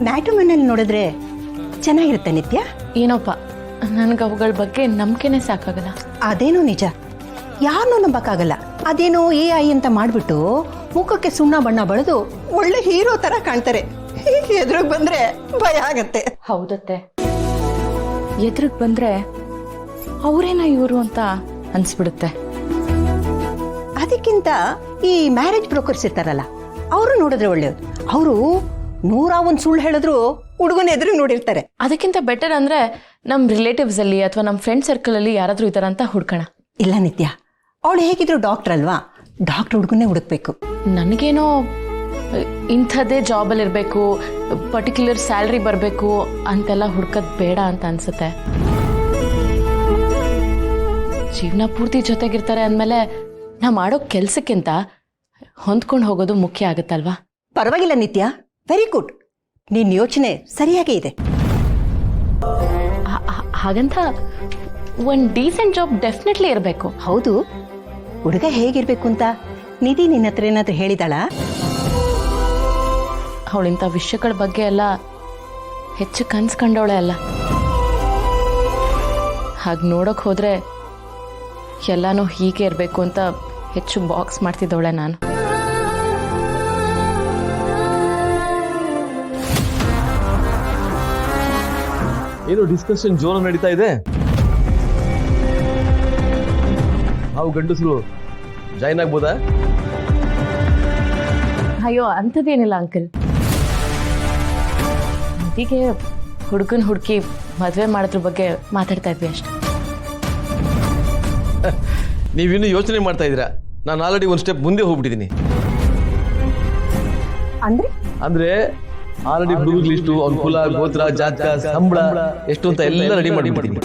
ಮ್ಯಾಟ್ರಿಮೋನಿಯಲ್ಲಿ ನೋಡಿದ್ರೆ ಚೆನ್ನಾಗಿರುತ್ತೆ ನಿತ್ಯ. ಏನೋಪ್ಪ, ನನಗೆ ಅವುಗಳ ಬಗ್ಗೆ ನಂಬಿಕೆನೇ ಸಾಕಾಗಲ್ಲ. ಅದೇನೋ ನಿಜ, ಯಾರನ್ನೂ ನಂಬಕ್ಕಾಗಲ್ಲ. ಅದೇನೋ AI ಅಂತ ಮಾಡಿಬಿಟ್ಟು ಮುಖಕ್ಕೆ ಸುಣ್ಣ ಬಣ್ಣ ಬಳಿದು ಒಳ್ಳೆ ಹೀರೋ ತರ ಕಾಣ್ತಾರೆ. ಎದುರಿಗೆ ಬಂದ್ರೆ ಭಯ ಆಗತ್ತೆ. ಹೌದತ್ತೆ, ಎದುರಿಗೆ ಬಂದ್ರೆ ಅವರೇನ ಇವರು ಅಂತ ಅನ್ಸ್ಬಿಡುತ್ತೆ. ಅದಕ್ಕಿಂತ ಈ ಮ್ಯಾರೇಜ್ ಬ್ರೋಕರ್ಸ್ ಇರ್ತಾರಲ್ಲ, ಅವರು ನೋಡಿದ್ರೆ ಒಳ್ಳೆಯದು. ಅವರು 101 ಸುಳ್ಳು ಹೇಳಿದ್ರು ಹುಡುಗನ ಎದುರಿಗೆ ನೋಡಿರ್ತಾರೆ. ಅದಕ್ಕಿಂತ ಬೆಟರ್ ಅಂದ್ರೆ ನಮ್ಮ ರಿಲೇಟಿವ್ಸ್ ಅಲ್ಲಿ ಅಥವಾ ನಮ್ಮ ಫ್ರೆಂಡ್ ಸರ್ಕಲ್ ಅಲ್ಲಿ ಯಾರಾದ್ರೂ ಇದಾರ ಅಂತ ಹುಡ್ಕೋಣ. ಇಲ್ಲ ನಿತ್ಯ, ಅವಳು ಹೇಗಿದ್ರು ಡಾಕ್ಟರ್ ಅಲ್ವಾ, ಡಾಕ್ಟರ್ ಹುಡುಗನ್ನೇ ಹುಡುಕ್ಬೇಕು. ನನಗೇನೋ ಇಂಥದ್ದೇ ಜಾಬಲ್ಲಿ ಇರಬೇಕು, ಪರ್ಟಿಕ್ಯುಲರ್ ಸ್ಯಾಲ್ರಿ ಬರಬೇಕು ಅಂತೆಲ್ಲ ಹುಡ್ಕೋದು ಬೇಡ ಅಂತ ಅನ್ಸುತ್ತೆ. ಜೀವನ ಪೂರ್ತಿ ಜೊತೆಗಿರ್ತಾರೆ ಅಂದಮೇಲೆ ನಾ ಮಾಡೋ ಕೆಲಸಕ್ಕಿಂತ ಹೊಂದ್ಕೊಂಡು ಹೋಗೋದು ಮುಖ್ಯ ಆಗುತ್ತಲ್ವಾ? ಪರವಾಗಿಲ್ಲ ನಿತ್ಯ, ವೆರಿ ಗುಡ್. ನಿನ್ನ ಯೋಚನೆ ಸರಿಯಾಗೇ ಇದೆ. ಹಾಗಂತ ಒಂದು ಡೀಸೆಂಟ್ ಜಾಬ್ ಡೆಫಿನೆಟ್ಲಿ ಇರಬೇಕು. ಹೌದು, ಹುಡುಗ ಹೇಗಿರ್ಬೇಕು ಅಂತ ನಿಧಿ ನಿನ್ನ ಹತ್ರ ಏನಾದ್ರೂ ಹೇಳಿದಾಳ? ಅವಳಿಂಥ ವಿಷಯಗಳ ಬಗ್ಗೆ ಎಲ್ಲ ಹೆಚ್ಚು ಕನ್ಸ್ಕೊಂಡವಳೆ ಅಲ್ಲ. ಹಾಗೆ ನೋಡೋಕೆ ಹೋದ್ರೆ ಎಲ್ಲಾನು ಹೀಗೆ ಇರಬೇಕು ಅಂತ ಹೆಚ್ಚು ಬಾಕ್ಸ್ ಮಾಡ್ತಿದ್ದವಳೆ ನಾನು. ಏನು ಡಿಸ್ಕಷನ್ ಜೋರ ನಡೀತಾ ಇದೆ? ನಾವು ಗಂಡಸರು ಜಾಯಿನ್ ಆಗ್ಬೋದಾ? ಅಯ್ಯೋ, ಅಂಥದ್ದೇನಿಲ್ಲ ಅಂಕಲ್. ಹೀಗೆ ಹುಡುಗನ ಹುಡುಕಿ ಮದುವೆ ಮಾಡೋದ್ರ ಬಗ್ಗೆ ಮಾತಾಡ್ತಾ ಇದ್ವಿ ಅಷ್ಟೆ. ನೀವಿನ್ನೂ ಯೋಚನೆ ಮಾಡ್ತಾ ಇದ್ದೀರಾ? ನಾನು ಆಲ್ರೆಡಿ ಒಂದು ಸ್ಟೆಪ್ ಮುಂದೆ ಹೋಗ್ಬಿಟ್ಟಿದ್ದೀನಿ. ಅಂದ್ರೆ ಆಲ್ರೆಡಿ ಹುಡುಗ ಲಿಸ್ಟು, ಅವ್ನ ಕುಲ, ಗೋತ್ರ, ಜಾತಕ, ಸಂಬಳ ಎಷ್ಟು ಅಂತ ಎಲ್ಲ ರೆಡಿ ಮಾಡಿಬಿಟ್ಟಿದ್ದೀನಿ.